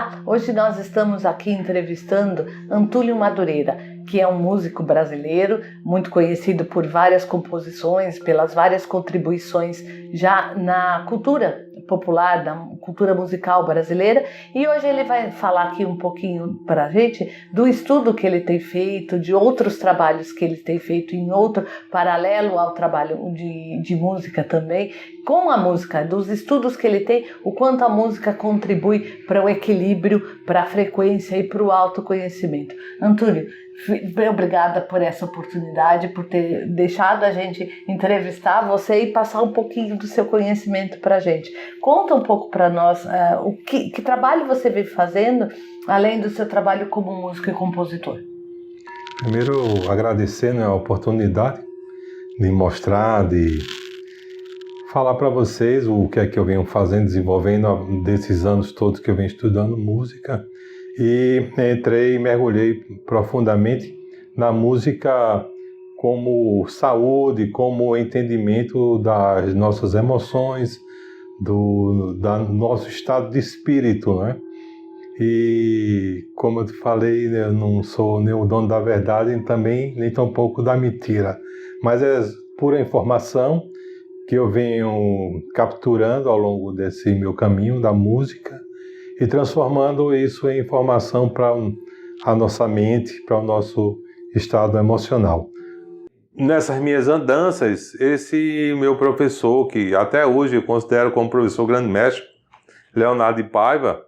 Olá, hoje nós estamos aqui entrevistando Antúlio Madureira, que é um músico brasileiro, muito conhecido por várias composições, pelas várias contribuições já na cultura popular, na cultura musical brasileira, e hoje ele vai falar aqui um pouquinho para a gente do estudo que ele tem feito, de outros trabalhos que ele tem feito em outro, paralelo ao trabalho de música também, com a música, dos estudos que ele tem, o quanto a música contribui para o equilíbrio, para a frequência e para o autoconhecimento. Antúlio, bem obrigada por essa oportunidade, por ter deixado a gente entrevistar você e passar um pouquinho do seu conhecimento para a gente. Conta um pouco para nós que trabalho você vem fazendo, além do seu trabalho como músico e compositor. Primeiro, agradecer a oportunidade de mostrar, de falar para vocês o que é que eu venho fazendo, desenvolvendo desses anos todos que eu venho estudando música. E entrei e mergulhei profundamente na música como saúde, como entendimento das nossas emoções, do nosso estado de espírito, né? E como eu te falei, eu não sou nem o dono da verdade, também nem tampouco da mentira, mas é pura informação que eu venho capturando ao longo desse meu caminho da música e transformando isso em informação para a nossa mente, para o nosso estado emocional. Nessas minhas andanças, esse meu professor, que até hoje eu considero como professor grande mestre, Leonardo de Paiva,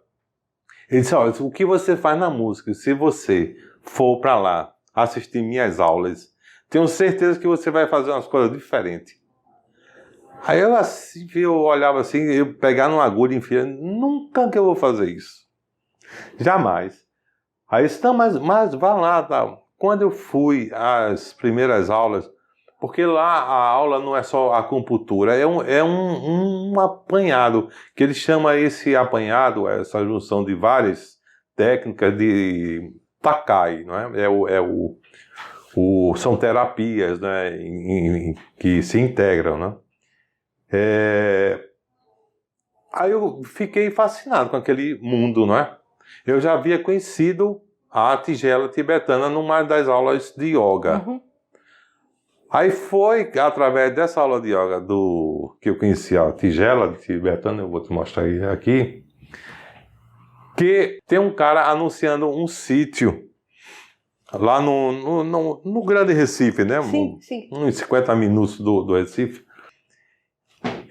ele disse: olha, o que você faz na música, se você for para lá assistir minhas aulas, tenho certeza que você vai fazer umas coisas diferentes. Aí eu olhava assim, eu pegar numa agulha e enfiar, nunca que eu vou fazer isso. Jamais. Aí eu disse: não, mas vá lá, tá. Quando eu fui às primeiras aulas, porque lá a aula não é só a acupuntura, é um apanhado, que ele chama esse apanhado, essa junção de várias técnicas de Takai, não é? São terapias, né, que se integram, né? Aí eu fiquei fascinado com aquele mundo, não é? Eu já havia conhecido a tigela tibetana numa das aulas de yoga. Uhum. Aí foi através dessa aula de yoga que eu conheci a tigela tibetana, eu vou te mostrar aqui, que tem um cara anunciando um sítio lá no Grande Recife, né? Sim, sim. Uns 50 minutos do Recife.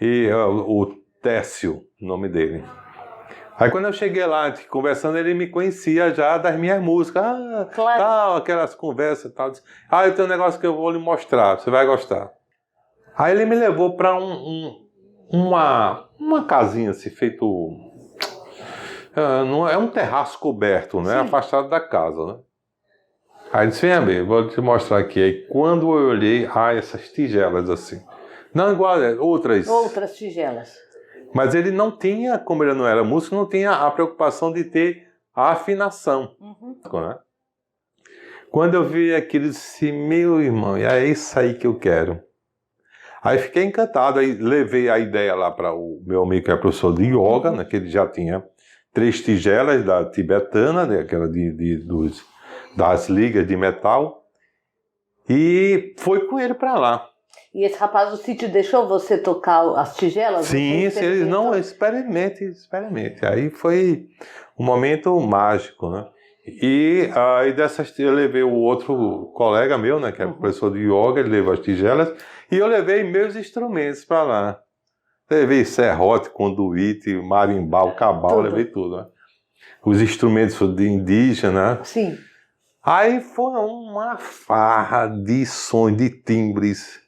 E o Técio, o nome dele. Aí quando eu cheguei lá, conversando, ele me conhecia já das minhas músicas. Claro. Tal, aquelas conversas e tal. Disse: eu tenho um negócio que eu vou lhe mostrar, você vai gostar. Aí ele me levou para uma casinha assim, feito... é um terraço coberto, né? Afastado da casa, né? Aí disse: venha ver, vou te mostrar aqui. Aí quando eu olhei, essas tigelas assim. Não igual outras. Outras tigelas. Mas ele não tinha, como ele não era músico, não tinha a preocupação de ter a afinação. Uhum. Né? Quando eu vi aquilo, eu disse: meu irmão, é isso aí que eu quero. Aí fiquei encantado, aí levei a ideia lá para o meu amigo que é professor de yoga, né, que ele já tinha 3 tigelas da tibetana, né, aquela das ligas de metal, e foi com ele para lá. E esse rapaz do sítio deixou você tocar as tigelas? Sim, se eles não, experimente. Aí foi um momento mágico, né? E aí eu levei o outro colega meu, né, que é professor de yoga, ele levou as tigelas, e eu levei meus instrumentos para lá. Levei serrote, conduíte, marimbau, cabal, levei tudo, né? Os instrumentos de indígena. Sim. Aí foi uma farra de sons, de timbres.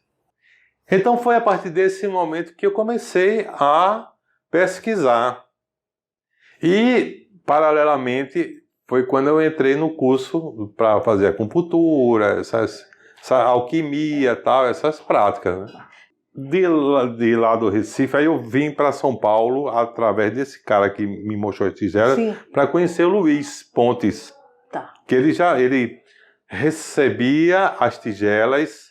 Então foi a partir desse momento que eu comecei a pesquisar. E, paralelamente, foi quando eu entrei no curso para fazer acupuntura, essa alquimia, tal, essas práticas, né? De lá do Recife, aí eu vim para São Paulo através desse cara que me mostrou as tigelas para conhecer o Luiz Pontes. Tá. Que ele recebia as tigelas.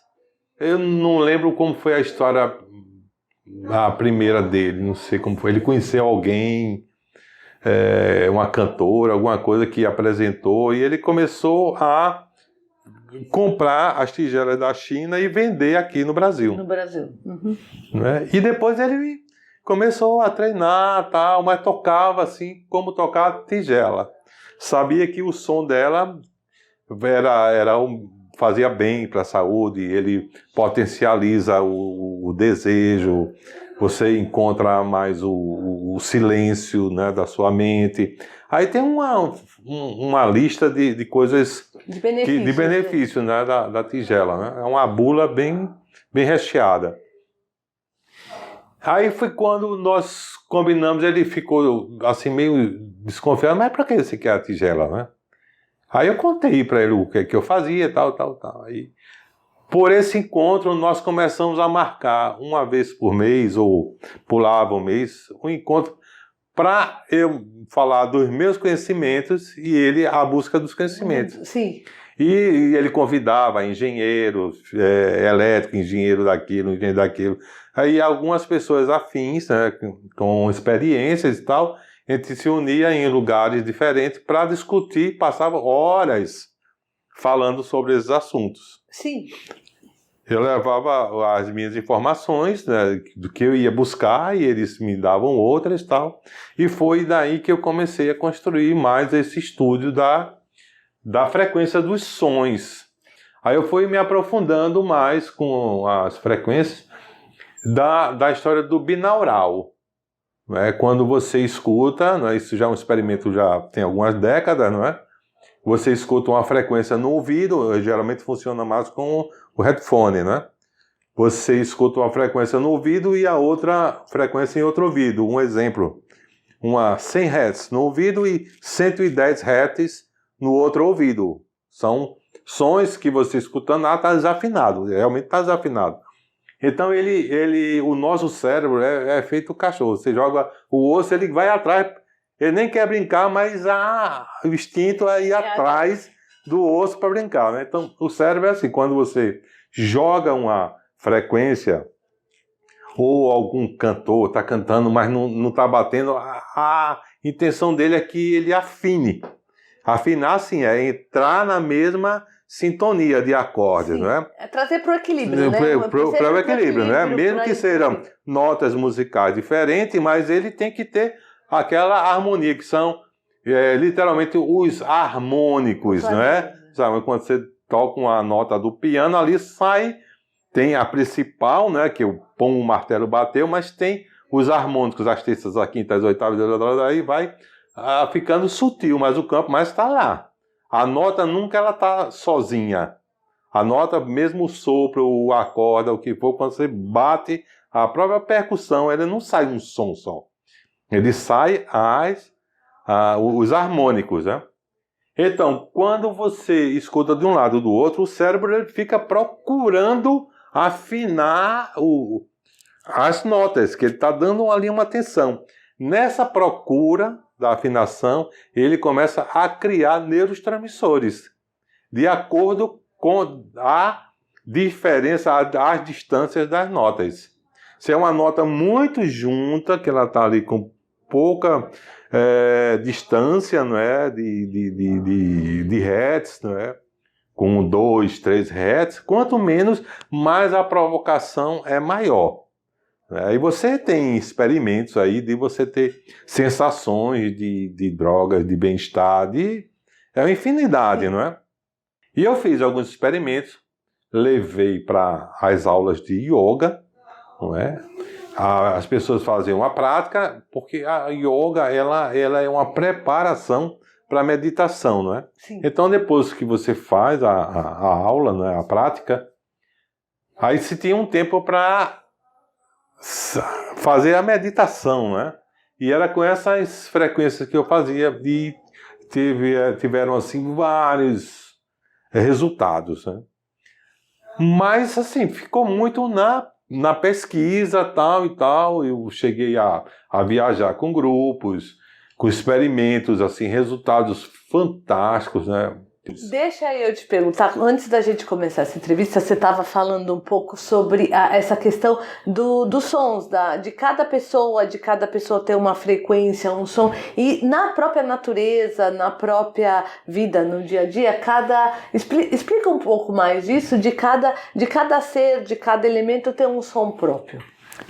Eu não lembro como foi a história, a primeira dele, não sei como foi. Ele conheceu alguém, uma cantora, alguma coisa que apresentou, e ele começou a comprar as tigelas da China e vender aqui no Brasil. No Brasil. Uhum. Né? E depois ele começou a treinar, tal, mas tocava assim como tocar tigela. Sabia que o som dela fazia bem para a saúde, ele potencializa o desejo, você encontra mais o silêncio, né, da sua mente. Aí tem uma lista de coisas, de benefícios, né, da tigela. Né? É uma bula bem recheada. Aí foi quando nós combinamos, ele ficou assim meio desconfiado, mas para que você quer a tigela, né? Aí eu contei para ele o que eu fazia, tal. Aí, por esse encontro, nós começamos a marcar uma vez por mês, ou pulava um mês, um encontro para eu falar dos meus conhecimentos e ele a busca dos conhecimentos. Sim. E ele convidava engenheiros, elétricos, engenheiro daquilo, engenheiro daquilo. Aí algumas pessoas afins, né, com experiências e tal, a gente se unia em lugares diferentes para discutir, passava horas falando sobre esses assuntos. Sim. Eu levava as minhas informações, né, do que eu ia buscar e eles me davam outras e tal. E foi daí que eu comecei a construir mais esse estudo da frequência dos sons. Aí eu fui me aprofundando mais com as frequências da história do binaural. Né? Quando você escuta, né, isso já é um experimento, já tem algumas décadas, não é? Você escuta uma frequência no ouvido, geralmente funciona mais com o headphone, né? Você escuta uma frequência no ouvido e a outra frequência em outro ouvido. Um exemplo, uma 100 Hz no ouvido e 110 Hz no outro ouvido. São sons que você escutando, está desafinado, realmente está desafinado. Então o nosso cérebro é feito cachorro. Você joga o osso, ele vai atrás, ele nem quer brincar, mas o instinto é ir atrás do osso para brincar. Né? Então o cérebro é assim, quando você joga uma frequência, ou algum cantor está cantando, mas não está batendo, a intenção dele é que ele afine. Afinar, sim, é entrar na mesma sintonia de acordes, sim, não é? É trazer para o equilíbrio, né? Para o equilíbrio, né? Mesmo que sejam notas musicais diferentes, mas ele tem que ter aquela harmonia, que são literalmente os harmônicos, não é? Sabe, quando você toca uma nota do piano, ali tem a principal, né? Que o o martelo bateu, mas tem os harmônicos, as terças, as quintas, as oitavas, aí vai ficando sutil, mas o campo mais está lá. A nota nunca ela está sozinha. A nota, mesmo o sopro, o acorde, o que for, quando você bate, a própria percussão, ele não sai um som só. Ele sai os harmônicos, né? Então, quando você escuta de um lado ou do outro, o cérebro ele fica procurando afinar as notas, que ele está dando ali uma atenção. Nessa procura da afinação, ele começa a criar neurotransmissores, de acordo com a diferença, as distâncias das notas. Se é uma nota muito junta, que ela está ali com pouca distância, não é, de hertz, não é, com 2, 3 hertz, quanto menos, mais a provocação é maior. E você tem experimentos aí de você ter sensações de drogas, de bem-estar, é uma infinidade, não é? E eu fiz alguns experimentos, levei para as aulas de yoga, não é? As pessoas faziam uma prática, porque a yoga ela é uma preparação para a meditação, não é? Sim. Então, depois que você faz a aula, não é? A prática, aí se tinha um tempo para fazer a meditação, né? E era com essas frequências que eu fazia e tiveram assim vários resultados, né? Mas assim, ficou muito na pesquisa tal e tal. Eu cheguei a viajar com grupos, com experimentos, assim, resultados fantásticos, né? Deixa eu te perguntar, antes da gente começar essa entrevista, você estava falando um pouco sobre essa questão dos sons, de cada pessoa ter uma frequência, um som, e na própria natureza, na própria vida, no dia a dia, explica um pouco mais disso, de cada ser, de cada elemento ter um som próprio.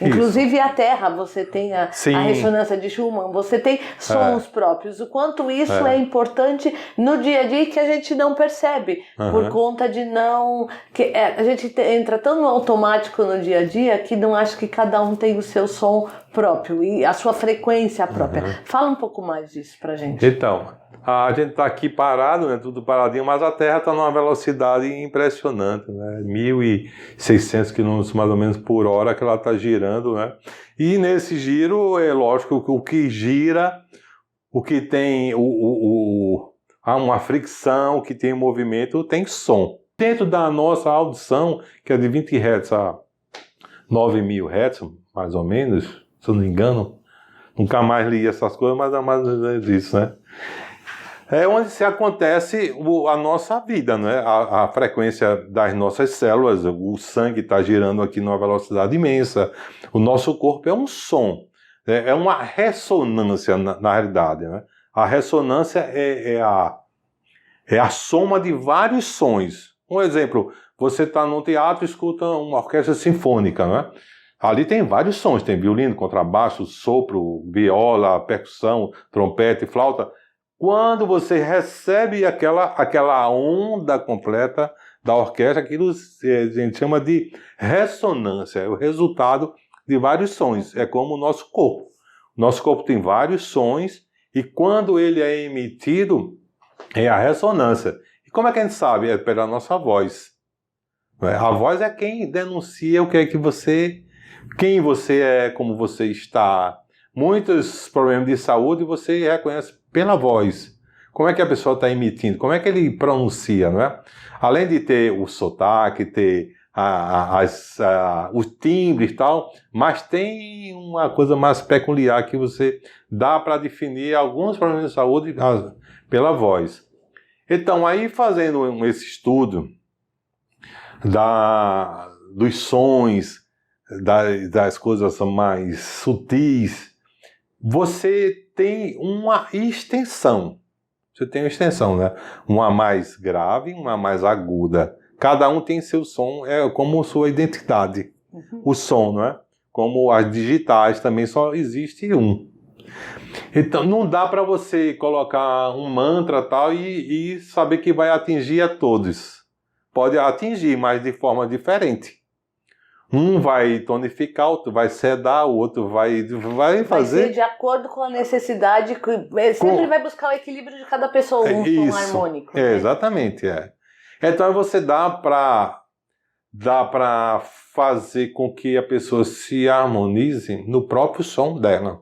Inclusive a Terra, você tem a ressonância de Schumann, você tem sons próprios. O quanto isso é importante no dia a dia que a gente não percebe, por conta de a gente entra tão no automático no dia a dia que não acha que cada um tem o seu som próprio e a sua frequência própria. Fala um pouco mais disso pra gente. Então, a gente está aqui parado, né, tudo paradinho, mas a Terra está numa velocidade impressionante, né, 1.600 km mais ou menos por hora que ela está girando, né, e nesse giro, é lógico, o que gira, o que tem uma fricção, o que tem movimento, tem som. Dentro da nossa audição, que é de 20 Hz a 9.000 Hz, mais ou menos, se eu não me engano, nunca mais li essas coisas, mas é mais ou menos isso, né? É onde se acontece a nossa vida, né? A frequência das nossas células, o sangue está girando aqui numa velocidade imensa, o nosso corpo é um som, é uma ressonância na realidade, né? A ressonância é a soma de vários sons. Um exemplo, você está num teatro e escuta uma orquestra sinfônica, né? Ali tem vários sons, tem violino, contrabaixo, sopro, viola, percussão, trompete, flauta. Quando você recebe aquela onda completa da orquestra, aquilo a gente chama de ressonância, é o resultado de vários sons, é como o nosso corpo. O nosso corpo tem vários sons e quando ele é emitido, é a ressonância. E como é que a gente sabe? É pela nossa voz. A voz é quem denuncia o que é que quem você é, como você está. Muitos problemas de saúde você reconhece pela voz. Como é que a pessoa está emitindo? Como é que ele pronuncia, não é? Além de ter o sotaque, ter os timbres e tal, mas tem uma coisa mais peculiar que você dá para definir alguns problemas de saúde pela voz. Então, aí fazendo esse estudo dos sons, das coisas mais sutis, você tem uma extensão. Você tem uma extensão, né? Uma mais grave, uma mais aguda. Cada um tem seu som, é como sua identidade. O som, não é? Como as digitais, também só existe um. Então, não dá para você colocar um mantra tal e saber que vai atingir a todos. Pode atingir, mas de forma diferente. Um vai tonificar, outro vai sedar, o outro vai fazer... Vai ser de acordo com a necessidade, sempre vai buscar o equilíbrio de cada pessoa, um som harmônico. Né? Exatamente, Então você dá para fazer com que a pessoa se harmonize no próprio som dela.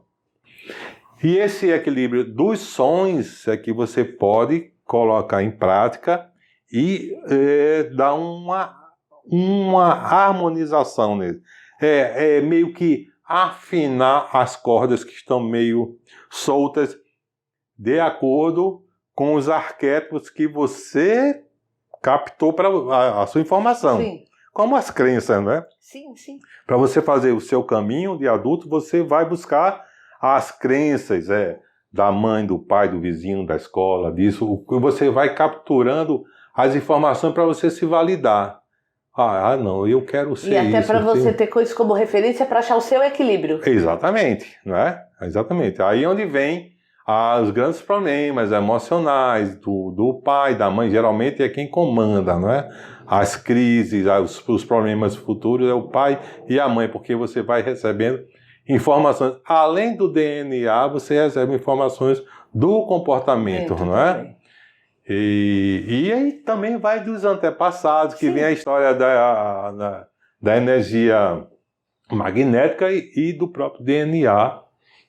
E esse equilíbrio dos sons é que você pode colocar em prática e dar uma harmonização nele. É meio que afinar as cordas que estão meio soltas de acordo com os arquétipos que você captou para a sua informação. Sim. Como as crenças, não é? Sim. Para você fazer o seu caminho de adulto, você vai buscar as crenças da mãe, do pai, do vizinho, da escola, disso. Você vai capturando as informações para você se validar. Não, eu quero ser isso. E até para você ter coisas como referência para achar o seu equilíbrio. Exatamente, não é? Exatamente. Aí é onde vem os grandes problemas emocionais do pai, da mãe, geralmente é quem comanda, não é? As crises, os problemas futuros é o pai e a mãe, porque você vai recebendo informações. Além do DNA, você recebe informações do comportamento, não é? Também. E aí também vai dos antepassados, que vem a história da energia magnética e do próprio DNA,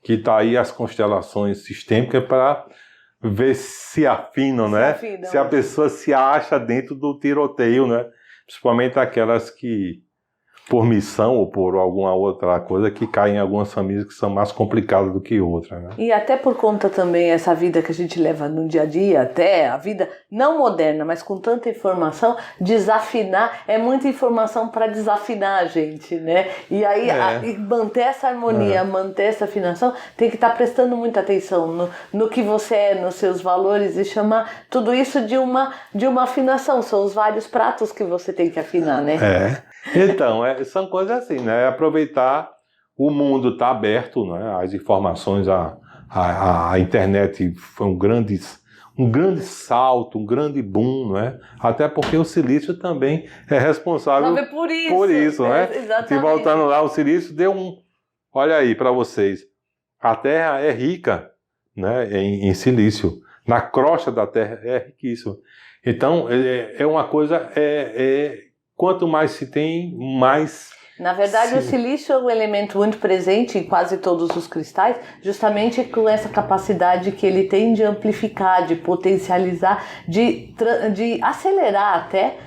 que está aí as constelações sistêmicas para ver se afinam, né? Se a pessoa se acha dentro do tiroteio, né? Principalmente aquelas que por missão ou por alguma outra coisa, que caem em algumas famílias que são mais complicadas do que outras, né? E até por conta também essa vida que a gente leva no dia a dia, até a vida não moderna, mas com tanta informação, desafinar é muita informação para desafinar a gente, né? E aí e manter essa harmonia, manter essa afinação, tem que estar prestando muita atenção no que você é, nos seus valores, e chamar tudo isso de uma afinação. São os vários pratos que você tem que afinar, né? Então, são coisas assim, né? Aproveitar, o mundo está aberto, né? As informações, a internet foi um grande salto, um grande boom, né? Até porque o silício também é responsável por isso, né? Exatamente. E voltando lá, o silício deu olha aí para vocês, a Terra é rica, né? Em silício, na crosta da Terra é riquíssimo. Então, é uma coisa, quanto mais se tem, mais... Na verdade, o silício é um elemento muito presente em quase todos os cristais, justamente com essa capacidade que ele tem de amplificar, de potencializar, de acelerar até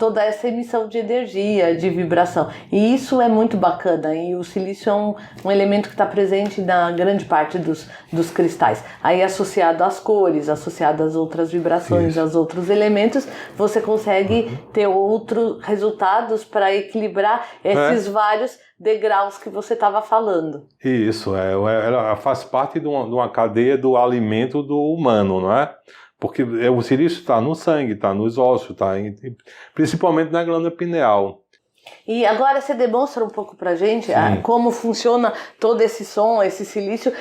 toda essa emissão de energia, de vibração. E isso é muito bacana, e o silício é um elemento que está presente na grande parte dos cristais. Aí, associado às cores, associado às outras vibrações, aos outros elementos, você consegue ter outros resultados para equilibrar esses vários degraus que você estava falando. Isso, ela faz parte de uma cadeia do alimento do humano, não é? Porque o silício está no sangue, está nos ossos, principalmente na glândula pineal. E agora você demonstra um pouco pra gente como funciona todo esse som, esse silício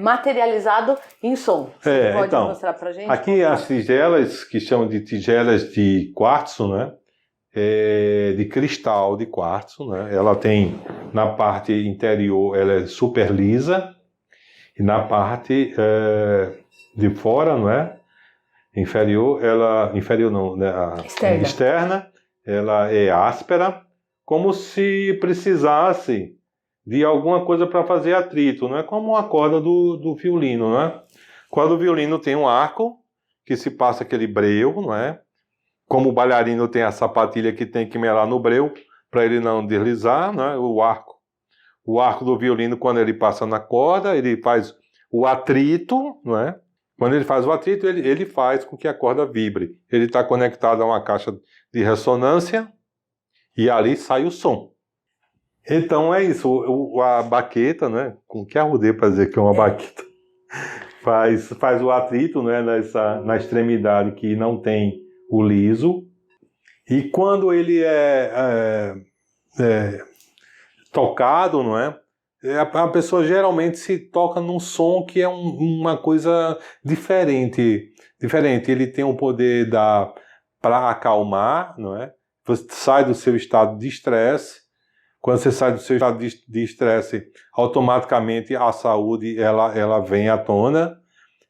materializado em som. Você pode mostrar pra gente? Aqui as tigelas, que chamam de tigelas de quartzo, né? De cristal de quartzo, né? Ela tem, na parte interior, ela é super lisa, e na parte de fora, não é? Inferior não, né? Externa, ela é áspera, como se precisasse de alguma coisa para fazer atrito, não é? Como a corda do violino, não é? Quando o violino tem um arco, que se passa aquele breu, não é? Como o bailarino tem a sapatilha que tem que melar no breu, para ele não deslizar, não é? O arco do violino, quando ele passa na corda, ele faz o atrito, não é? Quando ele faz o atrito, ele faz com que a corda vibre. Ele está conectado a uma caixa de ressonância e ali sai o som. Então é isso, a baqueta, né? Com que arrudei para dizer que é uma baqueta, faz o atrito, né? Na extremidade que não tem o liso. E quando ele é tocado, não é? A pessoa geralmente se toca num som que é uma coisa diferente. Ele tem um poder para acalmar, não é? Você sai do seu estado de estresse. Quando você sai do seu estado de estresse, automaticamente a saúde ela vem à tona,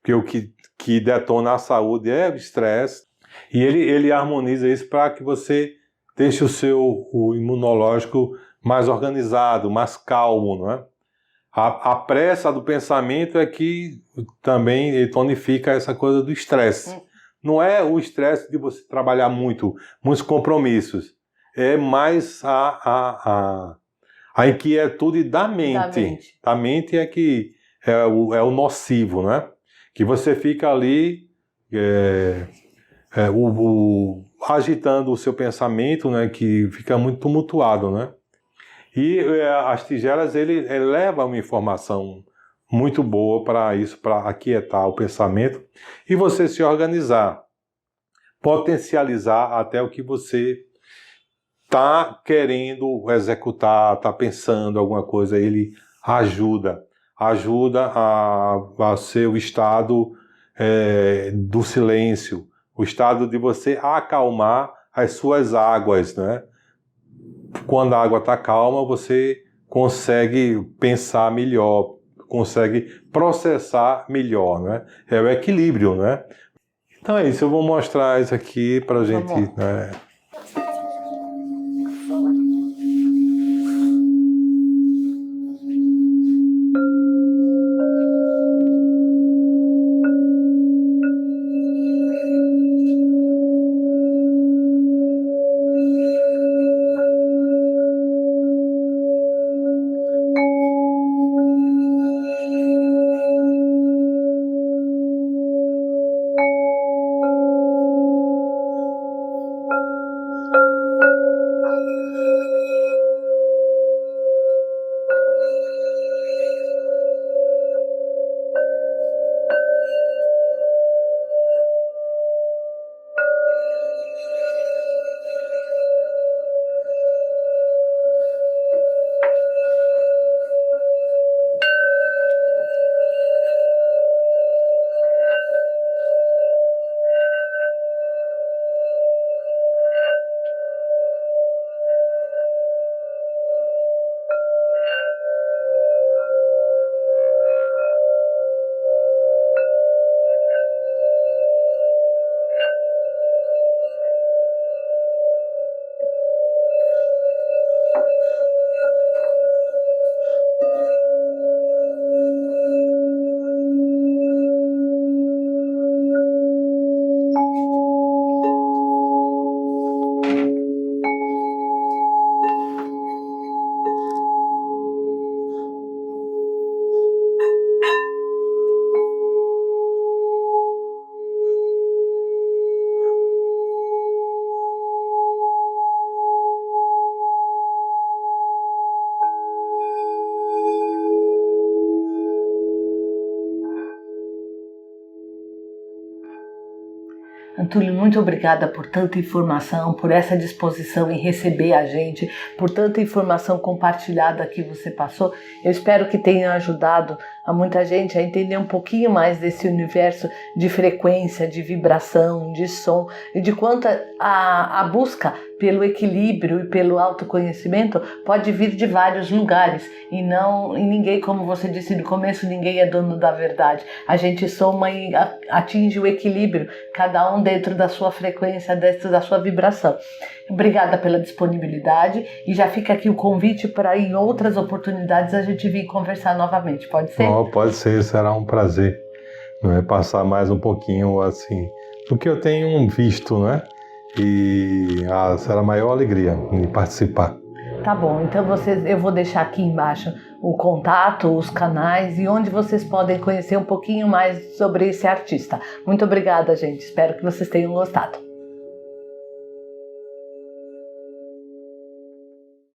porque o que detona a saúde é o estresse. E ele harmoniza isso para que você deixe o imunológico mais organizado, mais calmo, não é? A pressa do pensamento é que também tonifica essa coisa do estresse. Não é o estresse de você trabalhar muitos compromissos. É mais a inquietude da mente. Da mente é que é o nocivo, né? Que você fica ali agitando o seu pensamento, né? Que fica muito tumultuado, né? E as tigelas, ele leva uma informação muito boa para isso, para aquietar o pensamento e você se organizar, potencializar até o que você está querendo executar, está pensando alguma coisa, ele ajuda a ser o estado do silêncio, o estado de você acalmar as suas águas, né? Quando a água está calma, você consegue pensar melhor, consegue processar melhor, né? É o equilíbrio, né? Então é isso, eu vou mostrar isso aqui para a gente... né? Antúlio, muito obrigada por tanta informação, por essa disposição em receber a gente, por tanta informação compartilhada que você passou. Eu espero que tenha ajudado a muita gente a entender um pouquinho mais desse universo de frequência, de vibração, de som e de quanto a busca pelo equilíbrio e pelo autoconhecimento pode vir de vários lugares e ninguém, como você disse no começo, ninguém é dono da verdade. A gente soma e atinge o equilíbrio, cada um dentro da sua frequência, dentro da sua vibração. Obrigada pela disponibilidade e já fica aqui o convite para em outras oportunidades a gente vir conversar novamente, pode ser? Oh, pode ser, será um prazer, não é, passar mais um pouquinho assim do que eu tenho visto, né? E será a maior alegria em participar. Tá bom, então eu vou deixar aqui embaixo o contato, os canais e onde vocês podem conhecer um pouquinho mais sobre esse artista. Muito obrigada, gente. Espero que vocês tenham gostado.